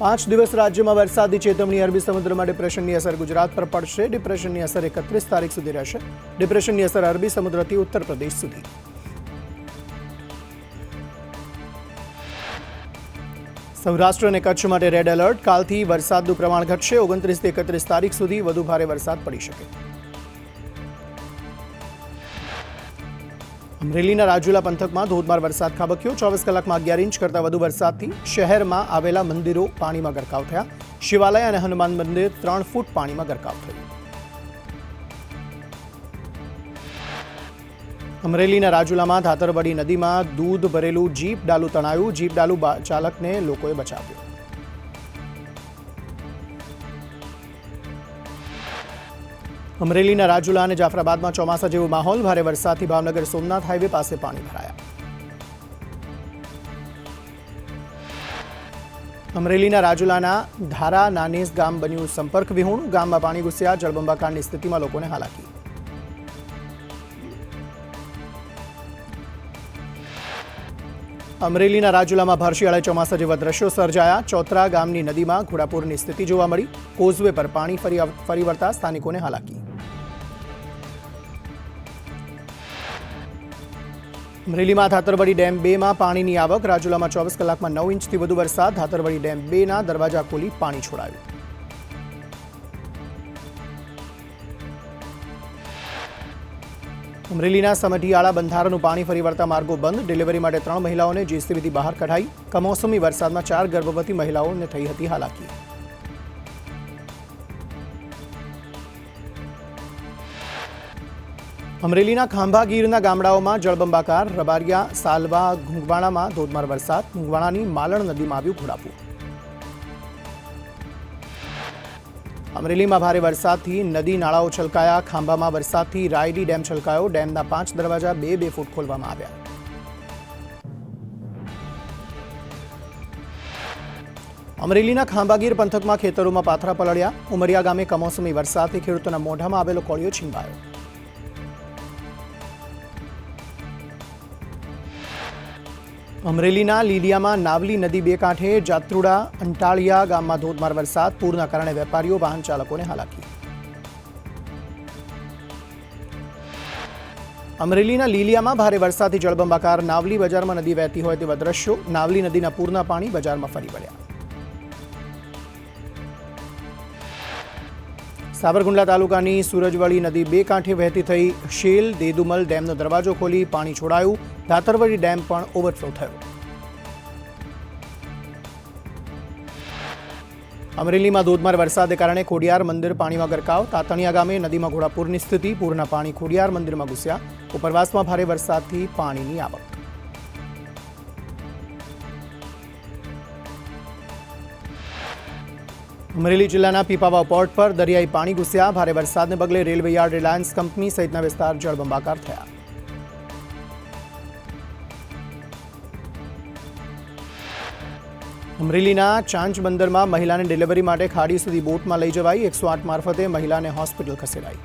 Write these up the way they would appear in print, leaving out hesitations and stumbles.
5 દિવસ રાજ્યમાં વરસાદની ચેતવણી. અરબી સમુદ્રમાં ડિપ્રેશનની અસર ગુજરાત પર પડશે. ડિપ્રેશનની અસર 31 તારીખ સુધી રહેશે. ડિપ્રેશનની અસર અરબી સમુદ્રથી ઉત્તર પ્રદેશ સુધી. સૌરાષ્ટ્ર અને કચ્છ માટે રેડ એલર્ટ. કાલથી વરસાદનું પ્રમાણ ઘટશે. 29 થી 31 તારીખ સુધી વધુ ભારે વરસાદ પડી શકે. અમરેલીના રાજુલા પંથકમાં ધોધમાર વરસાદ ખાબક્યો. 24 કલાકમાં 11 ઇંચ કરતાં વધુ વરસાદથી શહેરમાં આવેલા મંદિરો પાણીમાં ગરકાવ થયા. શિવાલય અને હનુમાન મંદિર 3 ફૂટ પાણીમાં ગરકાવ થયું. અમરેલીના રાજુલામાં ધાતરવડી નદીમાં દૂધ ભરેલું જીપ ડાલુ તણાયું. જીપ ડાલુ ચાલકને લોકોએ બચાવ્યો. અમરેલીના રાજુલા અને જાફરાબાદમાં ચોમાસા જેવો માહોલ. ભારે વરસાદથી ભાવનગર સોમનાથ હાઈવે પાસે પાણી ભરાયા. અમરેલીના રાજુલાના ધારા નાનેસ ગામ બન્યું સંપર્ક વિહોણું. ગામમાં પાણી ઘૂસ્યા. જળબંબાકારની સ્થિતિમાં લોકોને હાલાકી. અમરેલીના રાજુલામાં ભર શિયાળે ચોમાસા જેવા દ્રશ્યો સર્જાયા. ચોતરા ગામની નદીમાં ઘોડાપૂરની સ્થિતિ જોવા મળી. કોઝવે પર પાણી ફરી વળતા સ્થાનિકોને હાલાકી. અમરેલીમાં ધાતરવડી ડેમ 2માં પાણીની આવક. રાજુલામાં 24 કલાકમાં 9 ઇંચથી વધુ વરસાદ. ધાતરવડી ડેમ 2ના દરવાજા ખોલી પાણી છોડાયું. અમરેલીના સમઢિયાળા બંધારણનું પાણી ફરી વળતા માર્ગો બંધ. ડિલિવરી માટે 3 મહિલાઓને જેસીબીથી બહાર કઢાઈ. કમોસમી વરસાદમાં 4 ગર્ભવતી મહિલાઓને થઈ હતી હાલાકી. અમરેલીના ખાંભા ગીરના ગામડાઓમાં જળબંબાકાર. રબારિયા, સાલવા, ઘુંઘવાણામાં ધોધમાર વરસાદ. ઘુંઘવાણાની માલણ નદીમાં આવ્યું ઘોડાપૂર. અમરેલીમાં ભારે વરસાદથી નદી નાળાઓ છલકાયા. ખાંભામાં વરસાદથી રાયડી ડેમ છલકાયો. ડેમના 5 દરવાજા 2 ફૂટ ખોલવામાં આવ્યા. અમરેલીના ખાંભાગીર પંથકમાં ખેતરોમાં પાથરા પલળ્યા. ઉમરિયા ગામે કમોસમી વરસાદથી ખેડૂતોના મોઢામાં આવેલો કોળિયો છીનવાયો. અમરેલીના લીલિયામાં નાવલી નદી 2 કાંઠે. જાત્રુડા અંટાળિયા ગામમાં ધોધમાર વરસાદ. પૂરના કારણે વેપારીઓ વાહન ચાલકોને હાલાકી. અમરેલીના લીલિયામાં ભારે વરસાદથી જળબંબાકાર. નાવલી બજારમાં નદી વહેતી હોય તેવા દ્રશ્યો. નાવલી નદીના પૂરના પાણી બજારમાં ફરી વળ્યા. સાબરકુંડલા તાલુકાની સૂરજવાડી નદી 2 કાંઠે વહેતી થઈ. શેલ દેદુમલ ડેમનો દરવાજો ખોલી પાણી છોડાયું. ધાતરવડી ડેમ પણ ઓવરફ્લો થયો. અમરેલીમાં ધોધમાર વરસાદને કારણે ખોડિયાર મંદિર પાણીમાં ગરકાવ. તાતણિયા ગામે નદીમાં ઘોડાપૂરની સ્થિતિ. પૂરના પાણી ખોડિયાર મંદિરમાં ઘૂસ્યા. ઉપરવાસમાં ભારે વરસાદથી પાણીની આવક. અમરેલી જિલ્લાના પીપાવાવ પોર્ટ પર દરિયાઈ પાણી ઘૂસ્યા. ભારે વરસાદને પગલે રેલવે યાર્ડ, રિલાયન્સ કંપની સહિતના વિસ્તાર જળબંબાકાર થયા. અમરેલીના ચાંચ બંદરમાં મહિલાને ડિલિવરી માટે ખાડી સુધી બોટમાં લઈ જવાઈ. 108 મારફતે મહિલાને હોસ્પિટલ ખસેડાઈ.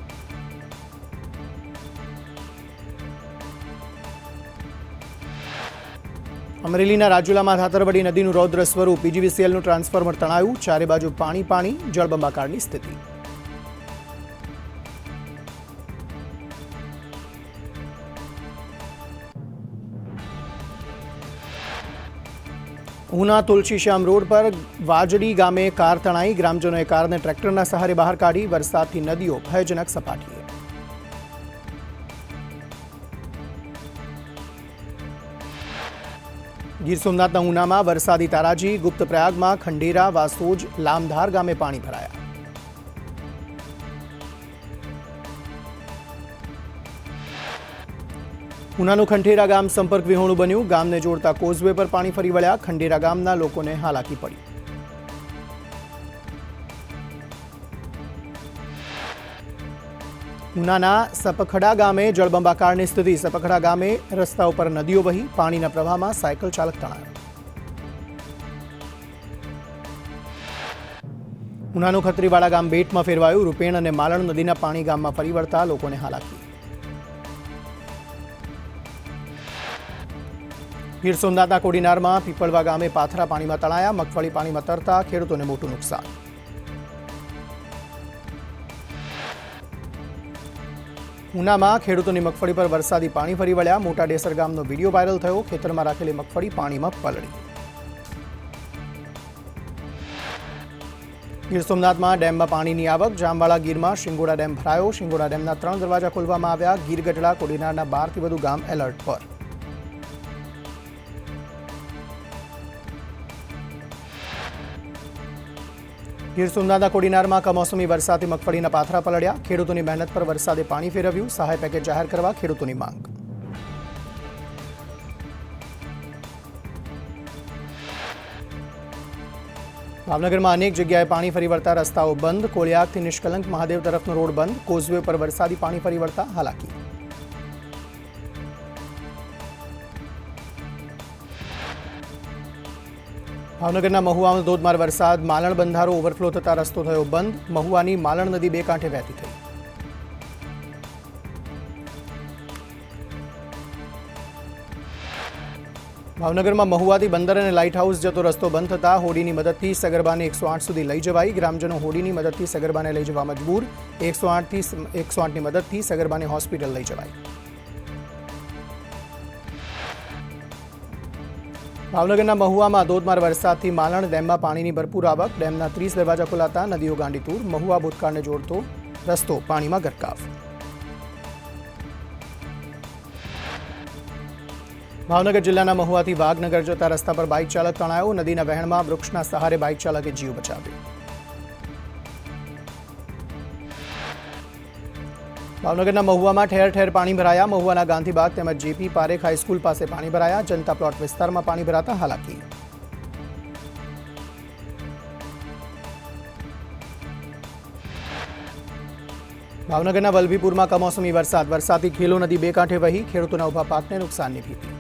અમરેલીના રાજુલામાં ધાતરવડી નદીનું રૌદ્ર સ્વરૂપ. પીજીવીસીએલનું ટ્રાન્સફોર્મર તણાયું. ચારે બાજુ પાણી પાણી. જળબંબાકારની સ્થિતિ. ઉના તુલસીશ્યામ રોડ પર વાજડી ગામે કાર તણાઈ. ગ્રામજનોએ કારને ટ્રેક્ટરના સહારે બહાર કાઢી. વરસાદથી નદીઓ ભયજનક સપાટીએ. ગીર સોમનાથના ઉનામાં વરસાદી તારાજી. ગુપ્ત પ્રયાગમાં ખંડેરા, વાસોજ, લામધાર ગામે પાણી ભરાયા. ઉનાનું ખંડેરા ગામ સંપર્ક વિહોણું બન્યું. ગામને જોડતા કોઝવે પર પાણી ફરી વળ્યા. ખંડેરા ગામના લોકોને હાલાકી પડી. ઉનાના સપખડા ગામે જળબંબાકારની સ્થિતિ. સપખડા ગામે રસ્તા ઉપર નદીઓ વહી. પાણીના પ્રવાહમાં સાયકલ ચાલક તણાયો. ઉનાનું ખત્રીવાડા ગામ બેટમાં ફેરવાયું. રૂપેણ અને માલણ નદીના પાણી ગામમાં ફરી વળતા લોકોને હાલાકી. ગીર સોમનાથના કોડીનારમાં પીપળવા ગામે પાથરા પાણીમાં તણાયા, મગફળી પાણીમાં તરતા ખેડૂતોને મોટું નુકસાન. ઉનામાં ખેડૂતોની મગફળી પર વરસાદી પાણી ફરી વળ્યા, મોટા ડેસર ગામનો વિડીયો વાયરલ થયો, ખેતરમાં રાખેલી મગફળી પાણીમાં પલળી. ગીર સોમનાથમાં ડેમમાં પાણીની આવક, જામવાળા ગીરમાં શિંગોડા ડેમ ભરાયો, શિંગોડા ડેમના 3 દરવાજા ખોલવામાં આવ્યા, ગીર ગઢડા કોડીનારના 12 થી વધુ ગામ એલર્ટ પર. ગીર સોમનાથના કોડીનારમાં કમોસમી વરસાદથી મગફળીના પાથરા પલળ્યા, ખેડૂતોની મહેનત પર વરસાદે પાણી ફેરવ્યું, સહાય પેકેજ જાહેર કરવા ખેડૂતોની માંગ. ભાવનગરમાં અનેક જગ્યાએ પાણી ફરી વળતા રસ્તાઓ બંધ, કોળિયાકથી નિષ્કલંક મહાદેવ તરફનો રોડ બંધ, કોઝવે પર વરસાદી પાણી ફરી વળતા હાલાકી. ભાવનગરના મહુવામાં ધોધમાર વરસાદ, માલણ બંધારો ઓવરફ્લો થતા રસ્તો થયો બંધ, મહુવાની માલણ નદી 2 કાંઠે વહેતી થઈ. ભાવનગરમાં મહુવાથી બંદર અને લાઇટ હાઉસ જતો રસ્તો બંધ થતા હોડીની મદદથી સગર્ભાને 108 સુધી લઈ જવાઈ, ગ્રામજનો હોડીની મદદથી સગર્ભાને લઈ જવા મજબૂર, 108ની મદદથી સગર્ભાને હોસ્પિટલ લઈ જવાઈ. ભાવનગરના મહુવામાં ધોધમાર વરસાદથી માલણ ડેમમાં પાણીની ભરપૂર આવક, ડેમના 30 દરવાજા ખોલાતા નદીઓ ગાંડીતુર, મહુવા ભૂતકાળને જોડતો રસ્તો પાણીમાં ગરકાવ. ભાવનગર જિલ્લાના મહુવાથી વાઘનગર જતા રસ્તા પર બાઇક ચાલક તણાયો, નદીના વહેણમાં વૃક્ષના સહારે બાઇક ચાલકે જીવ બચાવ્યો. ભાવનગરના મહુવામાં ઠેર ઠેર પાણી ભરાયા, મહુવાના ગાંધીબાગ તેમજ જેપી પારેખ હાઈસ્કૂલ પાસે પાણી ભરાયા, જનતા પ્લોટ વિસ્તારમાં પાણી ભરાતા હાલાકી. ભાવનગરના વલભીપુરમાં કમોસમી વરસાદથી ખેલો નદી 2 કાંઠે વહી, ખેડૂતોના ઉભા પાકને નુકસાનની ભીતિ.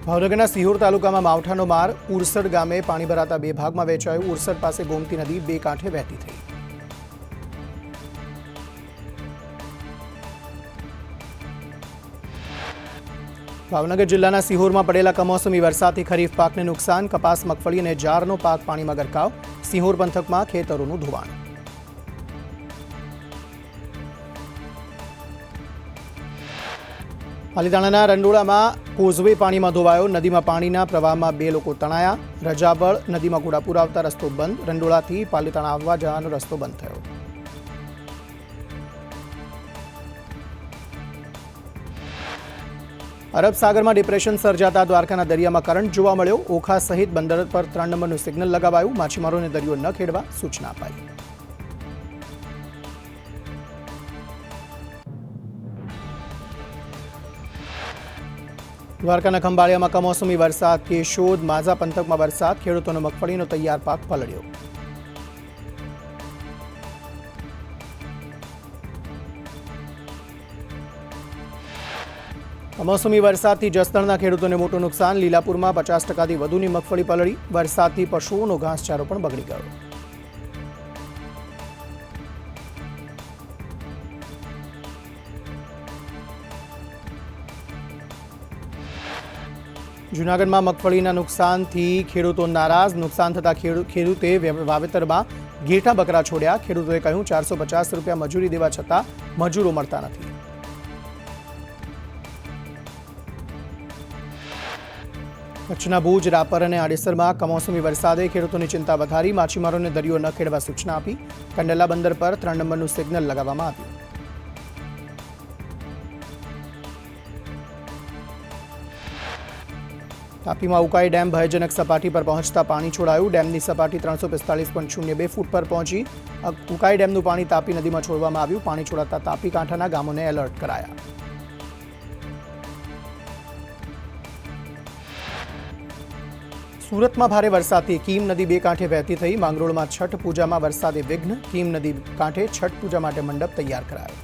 ભાવનગરના સિહોર તાલુકામાં માવઠાનો માર, ઉરસડ ગામે પાણી ભરાતા 2 ભાગમાં વહેંચાયું, ઉરસડ પાસે ગોમતી નદી 2 કાંઠે વહેતી થઈ. ભાવનગર જિલ્લાના સિહોરમાં પડેલા કમોસમી વરસાદથી ખરીફ પાકને નુકસાન, કપાસ, મગફળી અને જારનો પાક પાણીમાં ગરકાવ, સિહોર પંથકમાં ખેતરોનું ધોવાણ. પાલીતાણાના રંડોળામાં કોઝવે પાણીમાં ધોવાયો, નદીમાં પાણીના પ્રવાહમાં 2 લોકો તણાયા, રજાબળ નદીમાં ઘોડાપુર આવતા રસ્તો બંધ, રંડોળાથી પાલીતાણા આવવા જવાનો રસ્તો બંધ થયો. અરબ સાગરમાં ડિપ્રેશન સર્જાતા દ્વારકાના દરિયામાં કરંટ જોવા મળ્યો, ઓખા સહિત બંદર પર 3 નંબરનું સિગ્નલ લગાવાયું, માછીમારોને દરિયો ન ખેડવા સૂચના અપાઈ. દ્વારકાના ખંભાળિયામાં કમોસમી વરસાદ, કેશોદ માઝા પંથકમાં વરસાદ, ખેડૂતોનો મગફળીનો તૈયાર પાક પલળ્યો. કમોસમી વરસાદથી જસદણના ખેડૂતોને મોટું નુકસાન, લીલાપુરમાં 50%થી વધુની મગફળી પલળી, વરસાદથી પશુઓનો ઘાસચારો પણ બગડી ગયો. જૂનાગઢમાં મગફળીના નુકસાનથી ખેડૂતો નારાજ, નુકસાન થતા ખેડૂતે વાવેતરમાં ઘેટા બકરા છોડ્યા, ખેડૂતોએ કહ્યું 450 રૂપિયા મજૂરી દેવા છતાં મજૂરો મળતા નથી. કચ્છના ભુજ, રાપર અને આડેસરમાં કમોસમી વરસાદે ખેડૂતોની ચિંતા વધારી, માછીમારોને દરિયો ન ખેડવા સૂચના આપી, કંડલા બંદર પર 3 નંબરનું સિગ્નલ લગાવવામાં આવ્યું. તાપીમાં ઉકાઈ ડેમ ભયજનક સપાટી પર પહોંચતા પાણી છોડાયું, ડેમની સપાટી 345.02 ફૂટ પર પહોંચી, ઉકાઈ ડેમનું પાણી તાપી નદીમાં છોડવામાં આવ્યું, પાણી છોડાતા તાપી કાંઠાના ગામોને એલર્ટ કરાયા. સુરતમાં ભારે વરસાદથી કીમ નદી 2 કાંઠે વહેતી થઈ, માંગરોળમાં છઠ પૂજામાં વરસાદે વિઘ્ન, કીમ નદી કાંઠે છઠ પૂજા માટે મંડપ તૈયાર કરાયો.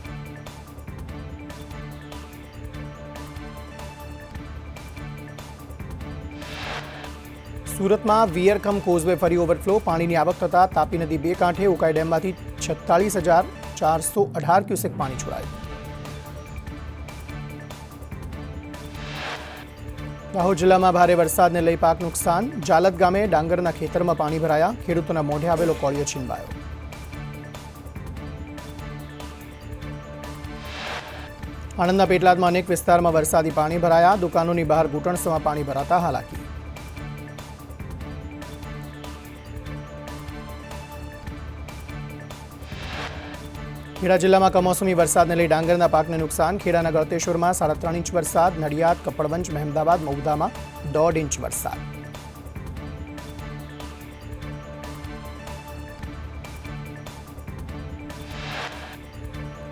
સુરતમાં વિયરકમ કોઝવે ફરી ઓવરફ્લો, પાણીની આવક થતાં તાપી નદી 2 કાંઠે, ઉકાઈ ડેમમાંથી 46,000 418 ક્યુસેક પાણી છોડાયું. દાહોદ જિલ્લામાં ભારે વરસાદને લઈ પાક નુકસાન. જાલત ગામે ડાંગરના ખેતરમાં પાણી ભરાયા. ખેડૂતોના મોઢે આવેલો કોળિયો છીનવાયો. આણંદના પેટલાદમાં અનેક વિસ્તારમાં વરસાદી પાણી ભરાયા. દુકાનોની બહાર ઘૂંટણસમાં પાણી ભરાતા હાલાકી. ખેડા જિલ્લામાં કમોસમી વરસાદને લઈ ડાંગરના પાકને નુકસાન. ખેડાના ગળતેશ્વરમાં 3.5 ઇંચ વરસાદ. નડિયાદ, કપડવંજ, મહેમદાવાદ, મહુધામાં 1.5 ઇંચ વરસાદ.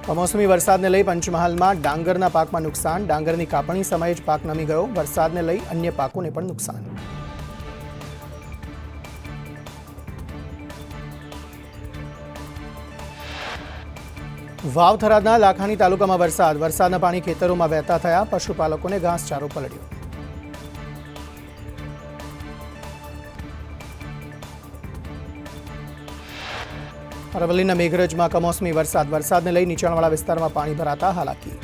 કમોસમી વરસાદને લઈ પંચમહાલમાં ડાંગરના પાકમાં નુકસાન. ડાંગરની કાપણી સમયે જ પાક નમી ગયો. વરસાદને લઈ અન્ય પાકોને પણ નુકસાન. વાવ થરાદના લાખાણી તાલુકામાં વરસાદના પાણી ખેતરોમાં વહેતા થયા. પશુપાલકોને ઘાસચારો પલળ્યો. અરવલ્લીના મેઘરજમાં કમોસમી વરસાદને લઈ નીચાણવાળા વિસ્તારમાં પાણી ભરાતા હાલાકી.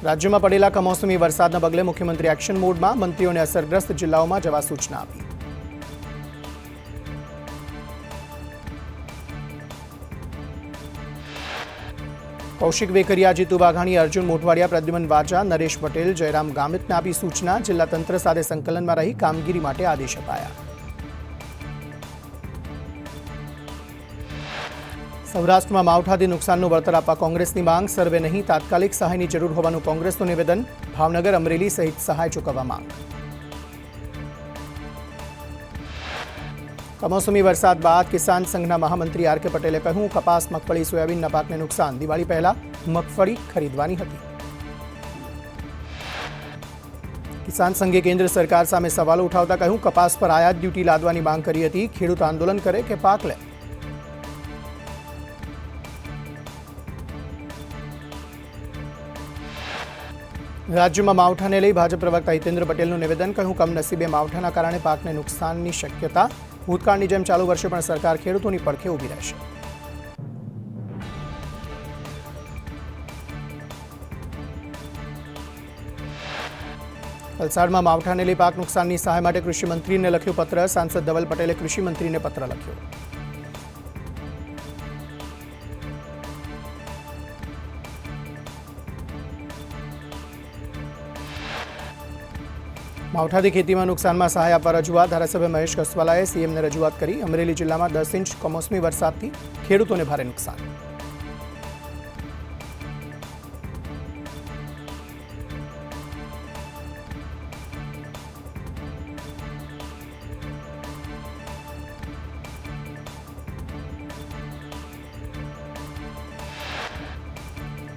રાજ્યમાં પડેલા કમોસમી વરસાદના પગલે મુખ્યમંત્રી એક્શન મોડમાં. મંત્રીઓને અસરગ્રસ્ત જિલ્લાઓમાં જવા સૂચના આપી. કૌશિક વેકરિયા, જીતુ વાઘાણી, અર્જુન મોઢવાડિયા, પ્રદ્યુમન વાજા, નરેશ પટેલ, જયરામ ગામિતને આપી સૂચના. જિલ્લા તંત્ર સાથે સંકલનમાં રહી કામગીરી માટે આદેશ અપાયા. સૌરાષ્ટ્રમાં માવઠાથી નુકસાનનું વળતર આપવા કોંગ્રેસની માંગ. સર્વે નહીં, તાત્કાલિક સહાયની જરૂર હોવાનું કોંગ્રેસનું નિવેદન. ભાવનગર, અમરેલી સહિત સહાય ચૂકવવા માંગ. કમોસમી વરસાદ બાદ કિસાન સંઘના મહામંત્રી આર કે પટેલે કહ્યું, કપાસ, મગફળી, સોયાબીનના પાકને નુકસાન. દિવાળી પહેલા મગફળી ખરીદવાની હતી. કિસાન સંઘે કેન્દ્ર સરકાર સામે સવાલો ઉઠાવતા કહ્યું, કપાસ પર આયાત ડ્યુટી લાદવાની માંગ કરી હતી. ખેડૂત આંદોલન કરે કે પાક લે. રાજ્યમાં માવઠાને લઈ ભાજપ પ્રવક્તા હિતેન્દ્ર પટેલનું નિવેદન. કહ્યું, કમનસીબે માવઠાના કારણે પાકને નુકસાનની શક્યતા. ભૂતકાળની જેમ ચાલુ વર્ષે પણ સરકાર ખેડૂતોની પડખે ઊભી રહેશે. વલસાડમાં માવઠાને લઈ પાક નુકસાનની સહાય માટે કૃષિમંત્રીને લખ્યું પત્ર. સાંસદ ધવલ પટેલે કૃષિમંત્રીને પત્ર લખ્યો. માવઠાથી ખેતીમાં નુકસાનમાં સહાય આપવા રજૂઆત. ધારાસભ્ય મહેશ કસવાલાએ સીએમને રજૂઆત કરી. અમરેલી જિલ્લામાં 10 ઇંચ કમોસમી વરસાદથી ખેડૂતોને ભારે નુકસાન.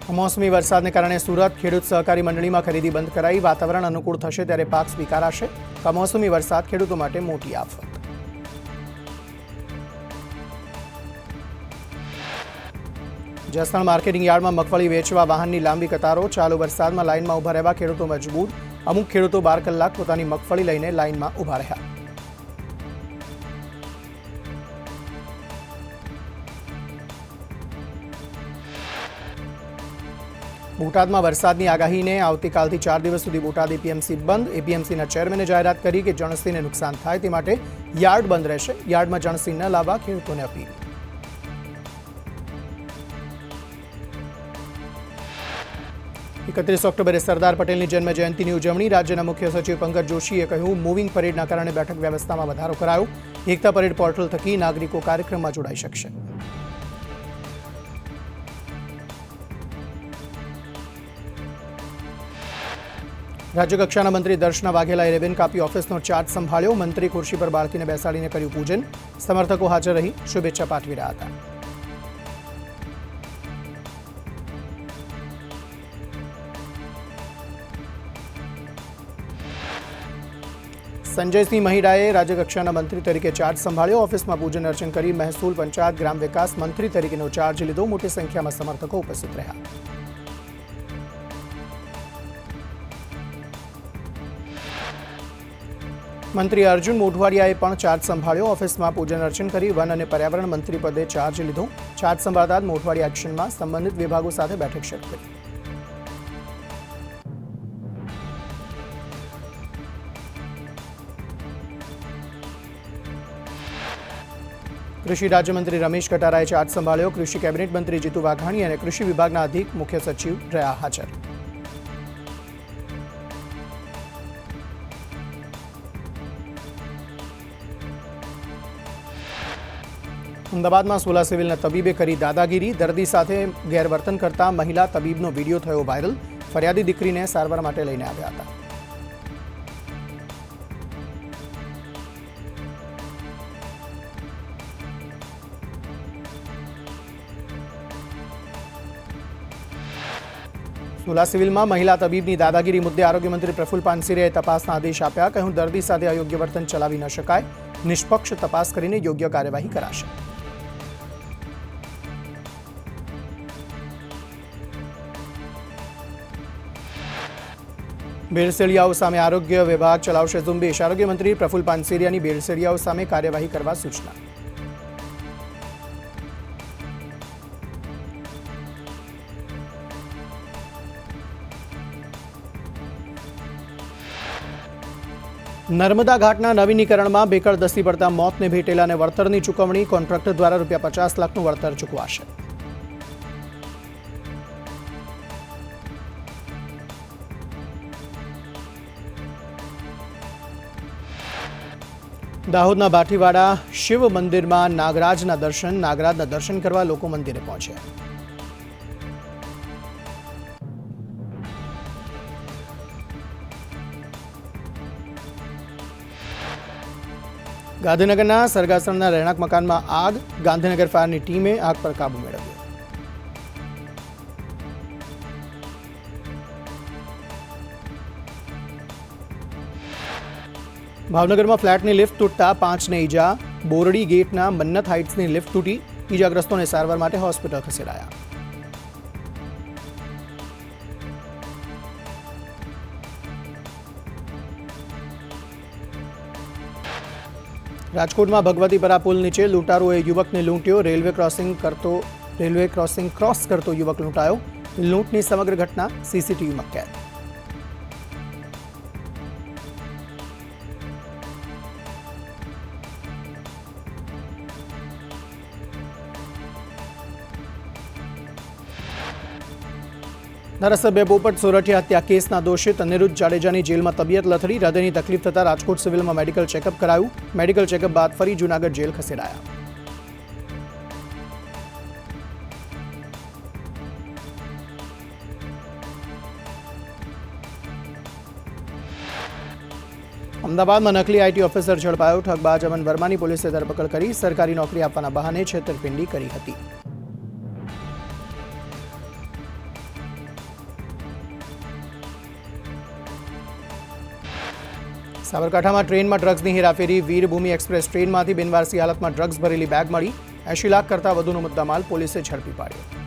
કમોસમી વરસાદને કારણે સુરત ખેડૂત સહકારી મંડળીમાં ખરીદી બંધ કરાઈ. વાતાવરણ અનુકૂળ થશે ત્યારે પાક સ્વીકારાશે. કમોસમી વરસાદ ખેડૂતો માટે મોટી આફત. જસદણ માર્કેટિંગ યાર્ડમાં મગફળી વેચવા વાહનની લાંબી કતારો. ચાલુ વરસાદમાં લાઇનમાં ઊભા રહેવા ખેડૂતો મજબૂર. અમુક ખેડૂતો 12 કલાક પોતાની મગફળી લઈને લાઇનમાં ઊભા રહ્યા. બોટાદમાં વરસાદની આગાહીને આવતીકાલથી 4 દિવસ સુધી બોટાદ એપીએમસી બંધ. એપીએમસીના ચેરમેને જાહેરાત કરી કે જણસીને નુકસાન થાય તે માટે યાર્ડ બંધ રહેશે. યાર્ડમાં જણસી ન લાવવા ખેડૂતોને અપીલ. 31 ઓક્ટોબરે સરદાર પટેલની જન્મ જયંતિની ઉજવણી. રાજ્યના મુખ્ય સચિવ પંકજ જોશીએ કહ્યું, મૂવિંગ પરેડના કારણે બેઠક વ્યવસ્થામાં વધારો કરાયો. એકતા પરેડ પોર્ટલ થકી નાગરિકો કાર્યક્રમમાં જોડાઈ શકશે. રાજ્યકક્ષાના મંત્રી દર્શના વાઘેલાએ રિબન કાપી ઓફિસનો ચાર્જ સંભાળ્યો. મંત્રી ખુરશી પર બાળકીને બેસાડીને કર્યું પૂજન. સમર્થકો હાજર રહી શુભેચ્છા પાઠવી રહ્યા હતા. સંજયસિંહ મહિડાએ રાજ્યકક્ષાના મંત્રી તરીકે ચાર્જ સંભાળ્યો. ઓફિસમાં પૂજન અર્ચન કરી મહેસૂલ, પંચાયત, ગ્રામ વિકાસ મંત્રી તરીકેનો ચાર્જ લીધો. મોટી સંખ્યામાં સમર્થકો ઉપસ્થિત રહ્યા. મંત્રી અર્જુન મોઢવાડિયાએ પણ ચાર્જ સંભાળ્યો. ઓફિસમાં પૂજન અર્ચન કરી વન અને પર્યાવરણ મંત્રી પદે ચાર્જ લીધો. ચાર્જ સંભાળતા જ મોઢવાડિયા એક્શનમાં સંબંધિત વિભાગો સાથે બેઠક શરૂ કરી. કૃષિ રાજ્યમંત્રી રમેશ કટારાએ ચાર્જ સંભાળ્યો. કૃષિ કેબિનેટ મંત્રી જીતુ વાઘાણી અને કૃષિ વિભાગના અધિક મુખ્ય સચિવ રહ્યા હાજર. અમદાવાદમાં સોલા સિવિલના તબીબે કરી દાદાગીરી. દર્દી સાથે ગેરવર્તન કરતા મહિલા તબીબનો વિડીયો થયો વાયરલ. ફરિયાદી દીકરીને સારવાર માટે લઈને આવ્યા હતા. સોલા સિવિલમાં મહિલા તબીબની દાદાગીરી મુદ્દે આરોગ્ય મંત્રી પ્રફુલ પાનસેરિયાએ તપાસના આદેશ આપ્યા. કહ્યું, દર્દી સાથે અયોગ્ય વર્તન ચલાવી ન શકાય. નિષ્પક્ષ તપાસ કરીને યોગ્ય કાર્યવાહી કરાશે. ભેળસેળિયાઓ સામે આરોગ્ય વિભાગ ચલાવશે ઝુંબેશ. આરોગ્ય મંત્રી પ્રફુલ પાનસેરિયાની ભેળસેળિયાઓ સામે કાર્યવાહી કરવા સૂચના. નર્મદા ઘાટના નવીનીકરણમાં બેકળ દસ્તી પડતા મોતને ભેટેલાને વળતરની ચૂકવણી. કોન્ટ્રાક્ટર દ્વારા ₹50 લાખનું વળતર ચૂકવાશે. દાહોદના બાઠીવાડા શિવ મંદિરમાં નાગરાજના દર્શન કરવા લોકો મંદિરે પહોંચ્યા. ગાંધીનગરના સરગાસણના રહેણાંક મકાનમાં આગ. ગાંધીનગર ફાયરની ટીમે આગ પર કાબુ મેળવ્યો. ભાવનગરમાં ફ્લેટની લિફ્ટ તૂટતા 5ને ઈજા. બોરડી ગેટના મન્નત હાઇટ્સની લિફ્ટ તૂટી. ઈજાગ્રસ્તોને સારવાર માટે હોસ્પિટલ ખસેડાયા. રાજકોટમાં ભગવતીપરા પુલ નીચે લૂંટારોએ યુવકને લૂંટ્યો. રેલવે ક્રોસિંગ ક્રોસ કરતો યુવક લૂંટાયો. લૂંટની સમગ્ર ઘટના સીસીટીવીમાં કેદ. ધારાસભ્ય પોપટ સોરઠિયા હત્યા કેસના દોષિત અનિરુદ્ધ જાડેજાની જેલમાં તબિયત લથડી. હૃદયની તકલીફ થતાં રાજકોટ સિવિલમાં મેડિકલ ચેકઅપ કરાયું. મેડિકલ ચેકઅપ બાદ ફરી જૂનાગઢ જેલ ખસેડાયા. અમદાવાદમાં નકલી આઈટી ઓફિસર ઝડપાયો. ઠગબાજ અમન વર્માની પોલીસે ધરપકડ કરી. સરકારી નોકરી આપવાના બહાને છેતરપિંડી કરી હતી. સાબરકાંઠામાં ટ્રેનમાં ડ્રગ્સની હેરાફેરી. વીરભૂમિ એક્સપ્રેસ ટ્રેનમાંથી બિનવારસી હાલતમાં ડ્રગ્સ ભરેલી બેગ મળી. 80 લાખ કરતાં વધુનો મુદ્દામાલ પોલીસે ઝડપી પાડ્યો.